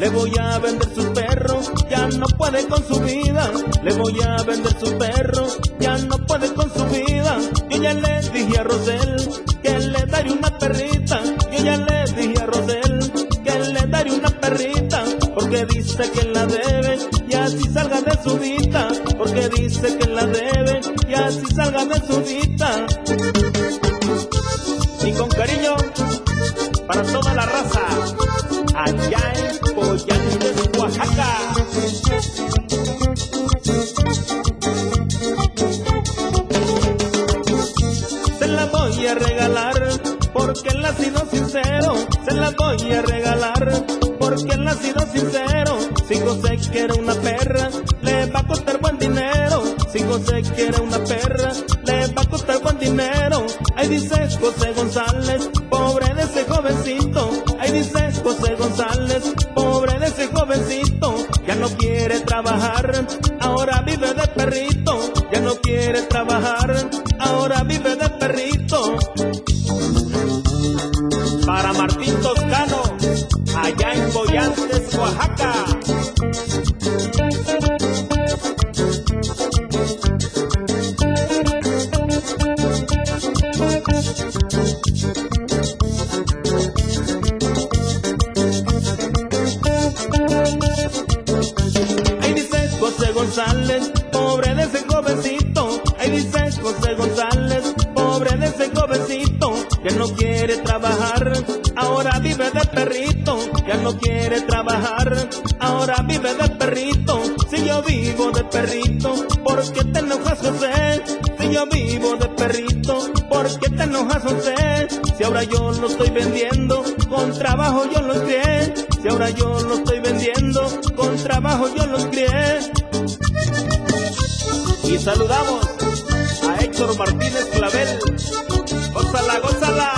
le voy a vender su perro, ya no puede con su vida. Le voy a vender su perro, ya no puede con su vida. Yo ya le dije a Rosel que le daré una perrita. Yo ya le dije a Rosel que le daré una perrita, porque dice que la debe y así salga de su vida. Porque dice que la debe y así salga de su vida. Y con cariño para toda la raza allá en Coyantes, Oaxaca. Se la voy a regalar porque él ha sido sincero. Se la voy a regalar porque él ha sido sincero. Si José quiere una perra, le va a costar buen dinero. Si José quiere una perra, le va a costar buen dinero. Ahí dice José González, pobre de ese jovencito. Ahí dice José González, pobre de ese jovencito. Ya no quiere trabajar, ahora vive de perrito. Ya no quiere trabajar, ahora vive de perrito. Para Martín Toscano, allá en Coyantes, Oaxaca. Ahí dice José González, pobre de ese jovencito. Ahí dice José González, pobre de ese jovencito. Ya no quiere trabajar, ahora vive de perrito. Ya no quiere trabajar, ahora vive de perrito. Si yo vivo de perrito, ¿por qué te enojas, José? Si yo vivo de perrito, ¿por qué te enojas, José? Si ahora yo lo estoy vendiendo, con trabajo yo lo crié. Si ahora yo lo estoy vendiendo, con trabajo yo lo crié. Y saludamos a Héctor Martínez Clavel. Gózala, gózala.